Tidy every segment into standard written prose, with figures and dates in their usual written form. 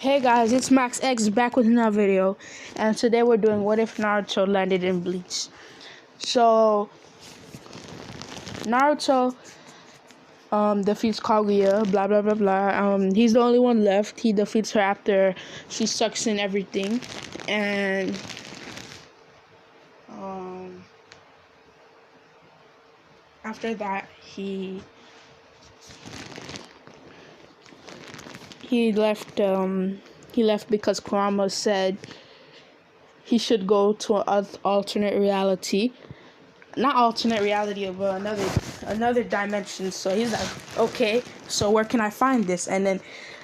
Hey guys, it's Max X back with another video, and today we're doing what if Naruto landed in Bleach. So Naruto defeats Kaguya, blah blah blah blah. He's the only one left. He defeats her after she sucks in everything, and after that he left. He left because Kurama said he should go to an alternate reality. Not alternate reality, but another dimension. So he's like, okay, so where can I find this? And then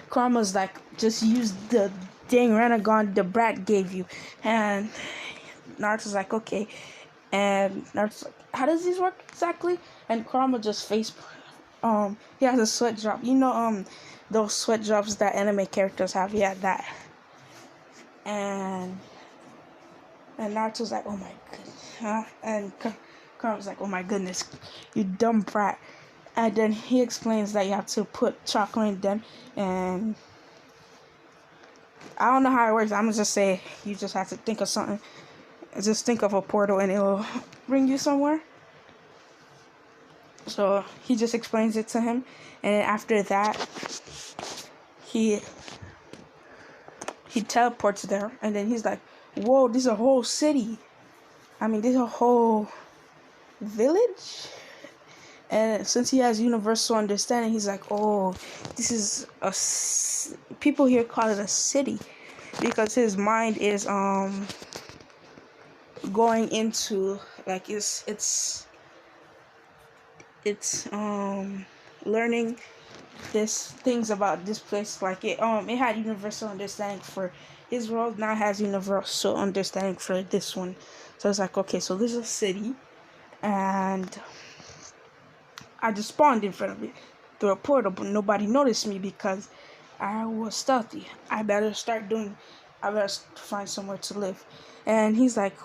Karma's like, just use the dang Renegon the brat gave you. And Naruto's like, okay. And Naruto's like, how does this work exactly? And Karma just he has a sweat drop. Those sweat drops that anime characters have. Yeah, that. And Naruto's like, oh my goodness. And Karma's like, oh my goodness, you dumb brat. And then he explains that you have to put chocolate in them. And I don't know how it works. I'm going to just say you just have to think of something. Just think of a portal and it'll bring you somewhere. So he just explains it to him. And after that, he teleports there. And then he's like, whoa, this is a whole city. This is a whole village. And since he has universal understanding, he's like, oh, this is people here call it a city, because his mind is going into, like, it's learning this things about this place. Like it had universal understanding for his world, now has universal understanding for this one. So it's like, okay, so this is a city, and I just spawned in front of it through a portal, but nobody noticed me because I was stealthy. I better find somewhere to live. And he's like,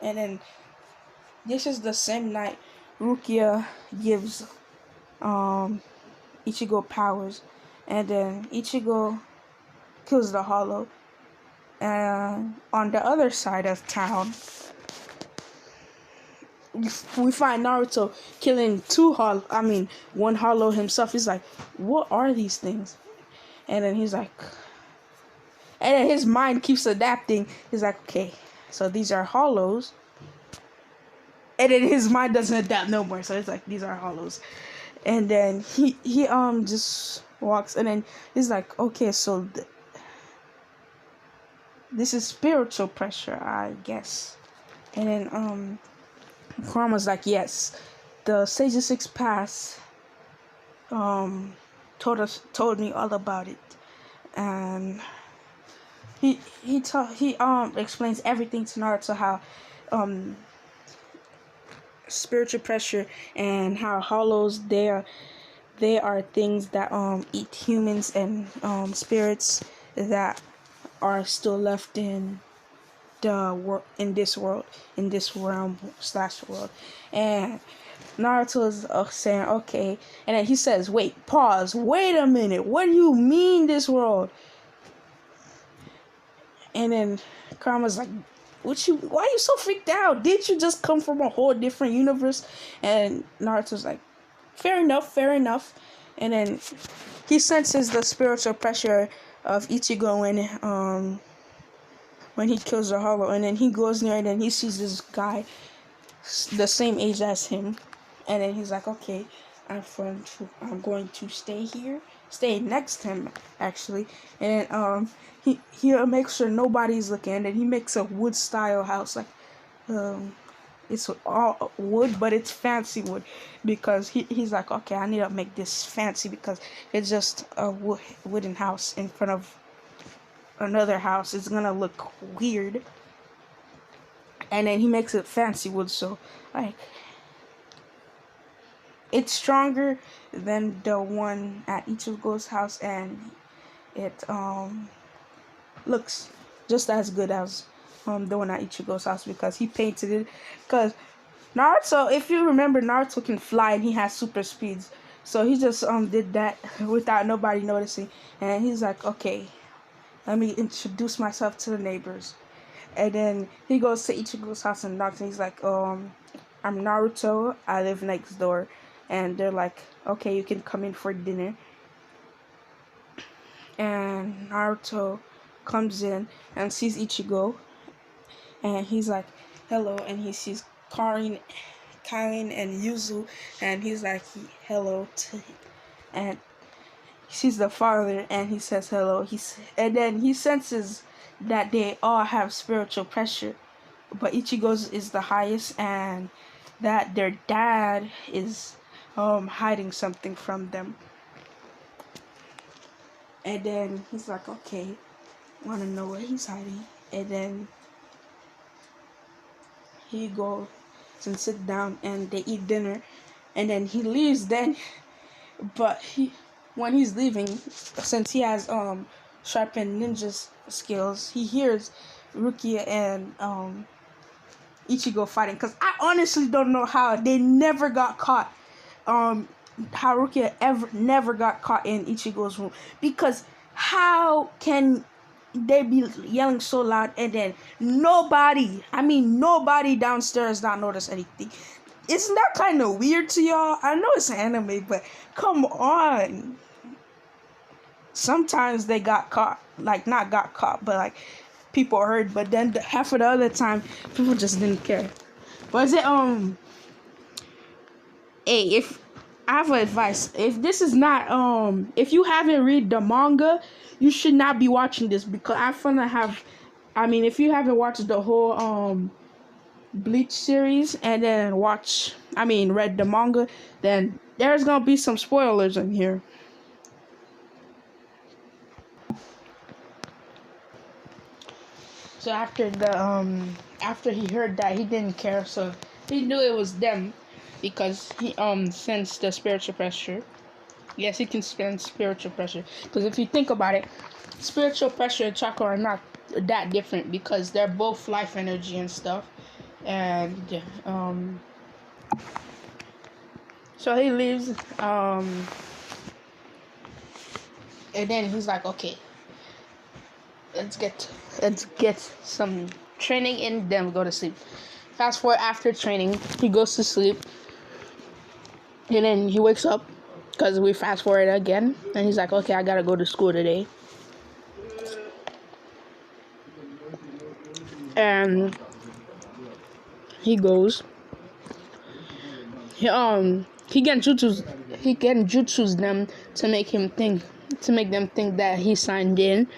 and then this is the same night Rukia gives Ichigo powers, and then Ichigo kills the Hollow. And on the other side of town, we find Naruto killing one Hollow himself. He's like, what are these things? And then he's like, and then his mind keeps adapting. He's like, okay, so these are Hollows. And then his mind doesn't adapt no more. So it's like, these are Hollows. And then he just walks, and then he's like, okay, so this is spiritual pressure, I guess. And then Kurama's like, yes, the Sage of Six Paths told me all about it. And he explains everything to Naruto, how spiritual pressure and how Hollows, they are things that eat humans and spirits that are still left in in this realm / world. And Naruto is saying, okay, and then he says, wait a minute, what do you mean this world? And then Karma's like, why are you so freaked out? Did you just come from a whole different universe? And Naruto's like, fair enough. And then he senses the spiritual pressure of Ichigo when he kills the Hollow. And then he goes near, and then he sees this guy the same age as him. And then he's like, okay, I'm going to stay next to him, actually. And he makes sure nobody's looking. And then he makes a wood style house, like it's all wood, but it's fancy wood, because he's like, okay, I need to make this fancy because it's just a wooden house in front of another house. It's gonna look weird. And then he makes it fancy wood, so like it's stronger than the one at Ichigo's house, and it looks just as good as the one at Ichigo's house, because he painted it. Because Naruto, if you remember, Naruto can fly and he has super speeds. So he just did that without nobody noticing, and he's like, okay, let me introduce myself to the neighbors. And then he goes to Ichigo's house and knocks, and he's like, I'm Naruto, I live next door. And they're like, okay, you can come in for dinner. And Naruto comes in and sees Ichigo, and he's like, hello. And he sees Karin and Yuzu, and he's like, hello to him. And he sees the father, and he says hello. And then he senses that they all have spiritual pressure, but Ichigo's is the highest, and that their dad is hiding something from them. And then he's like, okay, want to know what he's hiding. And then he goes and sit down, and they eat dinner, and then he leaves. Then, but when he's leaving, since he has sharpened ninja skills, he hears Rukia and Ichigo fighting. Because I honestly don't know how they never got caught. How Rukia never got caught in Ichigo's room. Because how can they be yelling so loud and then nobody downstairs not notice anything? Isn't that kind of weird to y'all? I know it's an anime, but come on. Sometimes they got caught, like not got caught, but like people heard. But then half of the other time, people just didn't care. Was it Hey, if I have advice, if this is not if you haven't read the manga, you should not be watching this, because if you haven't watched the whole Bleach series and then read the manga, then there's gonna be some spoilers in here. So after he heard that, he didn't care, so he knew it was them, because he sensed the spiritual pressure. Yes, he can sense spiritual pressure, because if you think about it, spiritual pressure and chakra are not that different, because they're both life energy and stuff. And so he leaves, and then he's like, okay, let's get some training in, then go to sleep. Fast forward, after training, he goes to sleep, and then he wakes up, because we fast forward again, and he's like, okay, I gotta go to school today. And he goes. He genjutsus them to make them think that he signed in.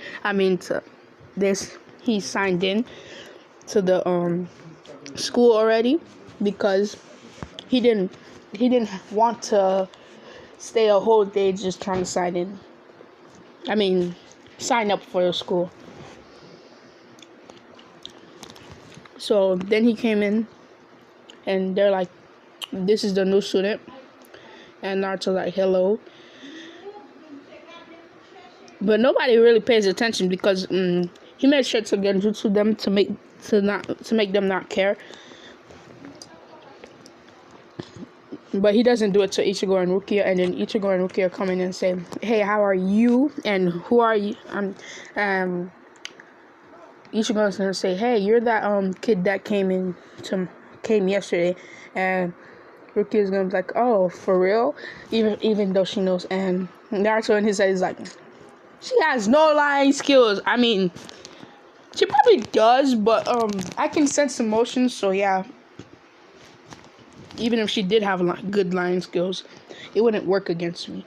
He signed in to the school already, because he didn't want to stay a whole day just trying to sign up for the school. So then he came in, and they're like, this is the new student. And Naruto's like, hello. But nobody really pays attention, because he made sure to genjutsu them to make them not care. But he doesn't do it to Ichigo and Rukia, and then Ichigo and Rukia come in and say, hey, how are you? And who are you? Ichigo's gonna say, hey, you're that kid that came yesterday. And Rukia's gonna be like, oh, for real? Even though she knows. And Naruto in his head is like, she has no lying skills. She probably does, but I can sense emotions, so yeah. Even if she did have good lying skills, it wouldn't work against me.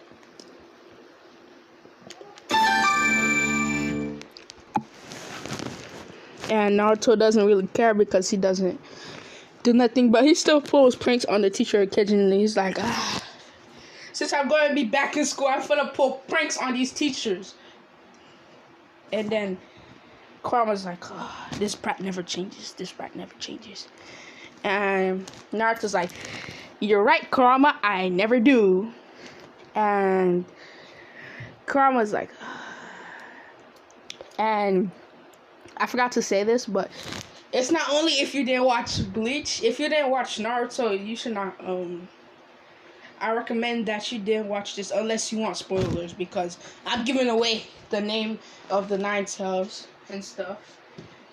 And Naruto doesn't really care, because he doesn't do nothing, but he still pulls pranks on the teacher occasionally. He's like, since I'm going to be back in school, I'm gonna pull pranks on these teachers. And then Kurama's like, this brat never changes. And Naruto's like, you're right, Kurama, I never do. And Kurama's like, and I forgot to say this, but it's not only if you didn't watch Bleach. If you didn't watch Naruto, you should not I recommend that you didn't watch this unless you want spoilers, because I'm giving away the name of the nine tails and stuff,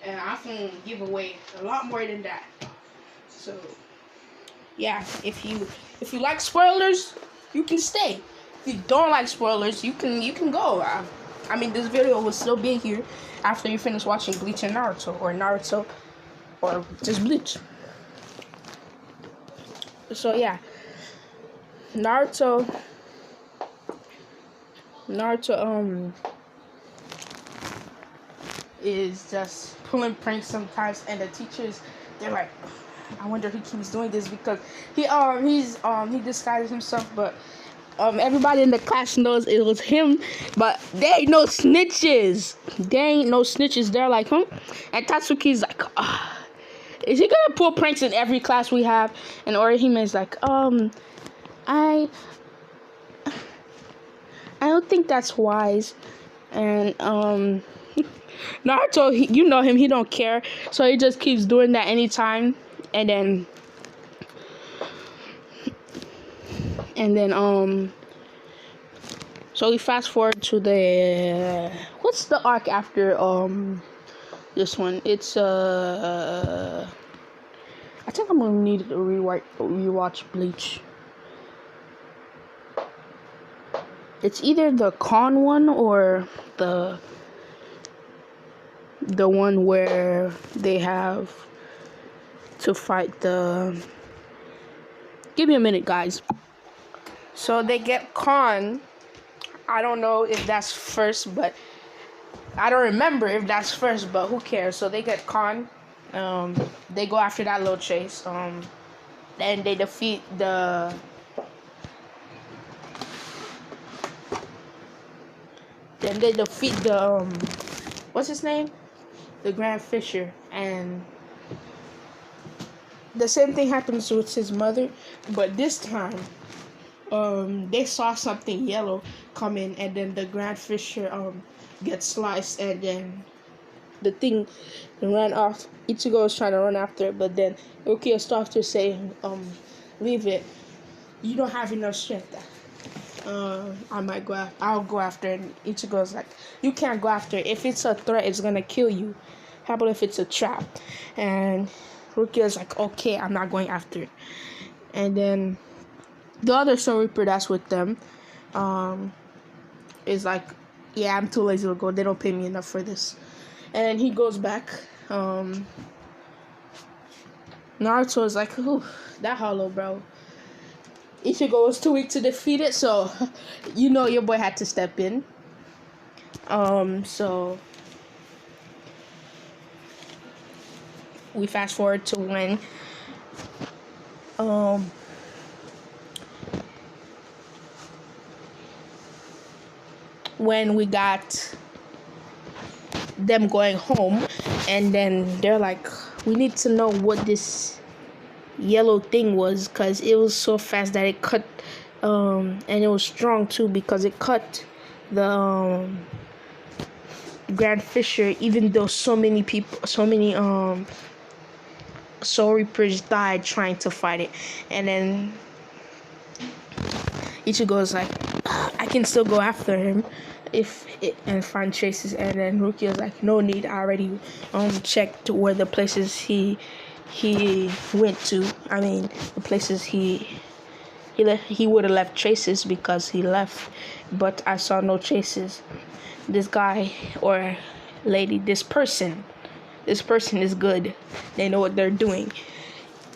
and I can give away a lot more than that. So yeah, if you like spoilers, you can stay. If you don't like spoilers, you can go. I mean, this video will still be here after you finish watching Bleach and Naruto, or just Bleach. So yeah, Naruto, Naruto, is just pulling pranks sometimes, and the teachers, they're like, I wonder if he keeps doing this because he disguises himself, but everybody in the class knows it was him, but they ain't no snitches. They're like, and Tatsuki's like, is he gonna pull pranks in every class we have? And Orihime's like, I don't think that's wise. And Naruto, you know him, he don't care, so he just keeps doing that anytime. And then so we fast forward to the what's the arc after this one? It's I think I'm gonna need to rewatch Bleach. It's either the con one or the one where they have to fight the. Give me a minute, guys. So they get con. I don't know if that's first, but I don't remember if that's first, but who cares? So they get con. They go after that little chase. And they defeat the. Then they defeat the what's his name? The Grand Fisher, and the same thing happens with his mother, but this time, they saw something yellow coming, and then the Grand Fisher gets sliced, and then the thing ran off. Ichigo was trying to run after it, but then Rukia stopped her, saying, leave it. You don't have enough strength. I'll go after it. And Ichigo's like, you can't go after it. If it's a threat, it's gonna kill you. How about if it's a trap? And Rukia's like, okay, I'm not going after it. And then the other Soul Reaper that's with them is like, yeah, I'm too lazy to go. They don't pay me enough for this. And he goes back. Naruto is like, ooh, that hollow, bro. Ichigo was too weak to defeat it, so you know your boy had to step in. So we fast forward to when we got them going home, and then they're like, we need to know what this yellow thing was, because it was so fast that it cut, and it was strong too because it cut the Grand Fisher, even though so many Soul Reapers died trying to fight it. And then Ichigo's like, I can still go after him and find traces. And then Rukia's like, no need, I already checked where the places he went to. I mean, the places he would have left traces because he left, but I saw no traces. This guy or lady, this person is good. They know what they're doing.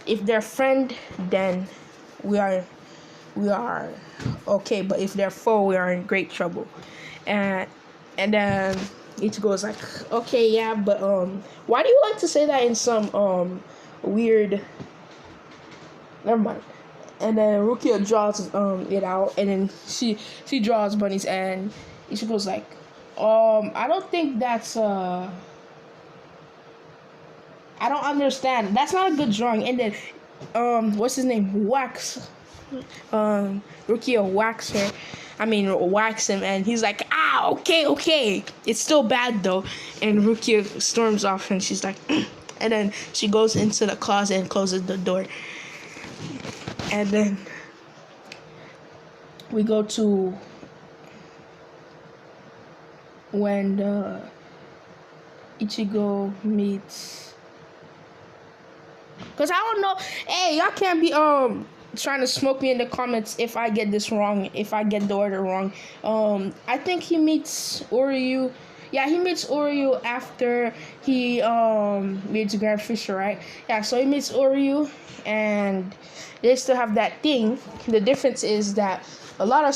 If they're friend, then we are okay, but if they're foe, we are in great trouble. And then Ichigo's like, okay, yeah, but why do you like to say that in some weird, never mind. And then Rukia draws it out, and then she draws bunnies, and Ichigo's like, I don't think that's I don't understand. That's not a good drawing. And then what's his name? Rukia whacks him, and he's like, okay. It's still bad though. And Rukia storms off, and she's like, and then she goes into the closet and closes the door. And then we go to when Ichigo meets. Cause I don't know. Hey, y'all can't be trying to smoke me in the comments if I get this wrong. If I get the order wrong. I think he meets Oryu. Yeah, he meets Oryu after he meets Grand Fisher, right? Yeah, so he meets Oryu, and they still have that thing. The difference is that a lot of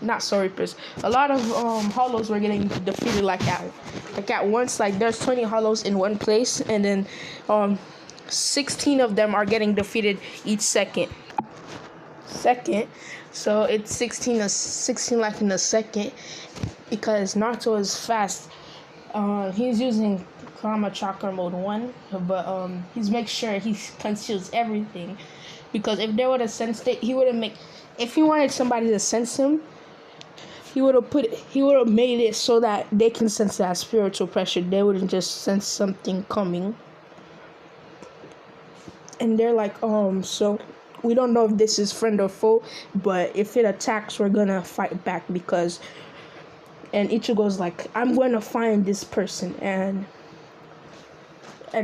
not Soripers. A lot of hollows were getting defeated like at once. Like there's 20 hollows in one place, and then 16 of them are getting defeated each second. So it's 16 like in a second, because Naruto is fast. He's using Karma Chakra mode 1, but he's make sure he conceals everything, because if they would have sensed it, he would have if he wanted somebody to sense him, he would have made it so that they can sense that spiritual pressure. They wouldn't just sense something coming. And they're like, so we don't know if this is friend or foe, but if it attacks, we're gonna fight back, because. And Ichigo's like, I'm going to find this person and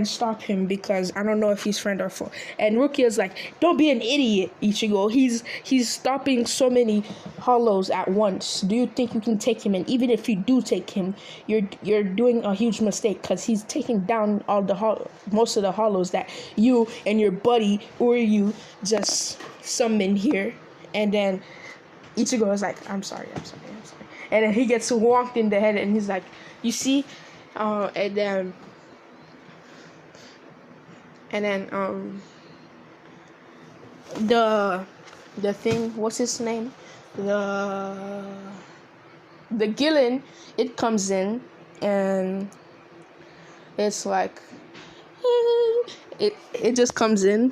stop him, because I don't know if he's friend or foe. And Rukia's like, don't be an idiot, Ichigo. He's stopping so many hollows at once. Do you think you can take him? And even if you do take him, you're doing a huge mistake, because he's taking down most of the hollows that you and your buddy Uryu just summoned here. And then Ichigo is like, I'm sorry. And then he gets walked in the head, and he's like, you see? And then the thing, what's his name? The Gillian, it comes in, and it's like, it just comes in.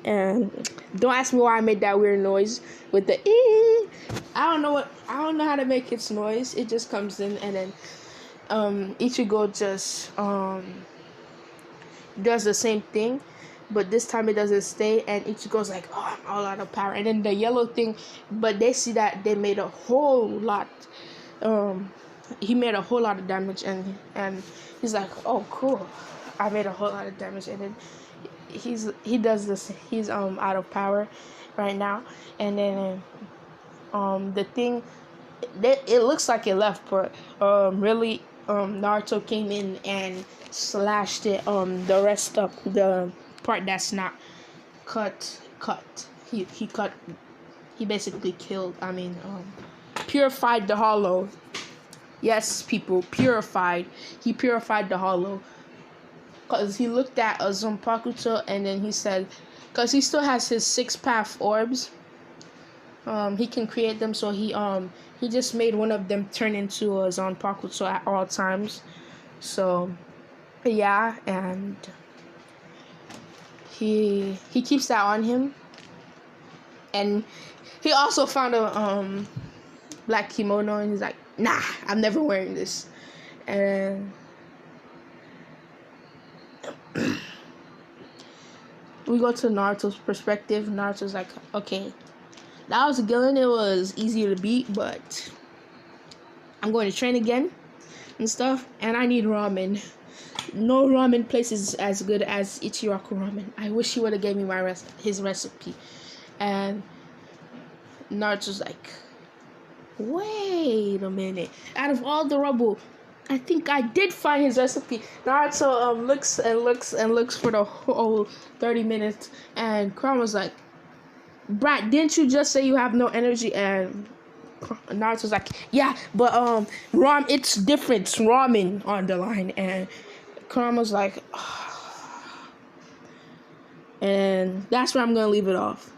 And don't ask me why I made that weird noise with the I don't know how to make its noise. It just comes in, and then Ichigo just does the same thing, but this time it doesn't stay, and Ichigo's like, oh, I'm all out of power. And then the yellow thing, but they see that they made a whole lot. He made a whole lot of damage, and he's like, oh cool, I made a whole lot of damage. And then he does this. He's out of power right now, and then the thing, it looks like it left, but really Naruto came in and slashed it the rest up, the part that's not cut. He basically killed, purified the hollow. Yes, people, purified. He purified the hollow. Because he looked at a Zanpakuto, and then he said, because he still has his 6-path orbs, he can create them, so he just made one of them turn into a Zanpakuto at all times. So yeah, and he keeps that on him, and he also found a black kimono, and he's like, nah, I'm never wearing this. And we go to Naruto's perspective. Naruto's like, okay, that was a Gillian. It was easier to beat, but I'm going to train again and stuff, and I need ramen. No ramen place is as good as Ichiraku ramen. I wish he would have gave me his recipe. And Naruto's like, wait a minute. Out of all the rubble, I think I did find his recipe. Naruto looks for the whole 30 minutes, and Kurama's like, Brat, didn't you just say you have no energy? And Naruto's like, yeah, but it's different. It's ramen on the line. And Kurama's like, oh. And that's where I'm gonna leave it off.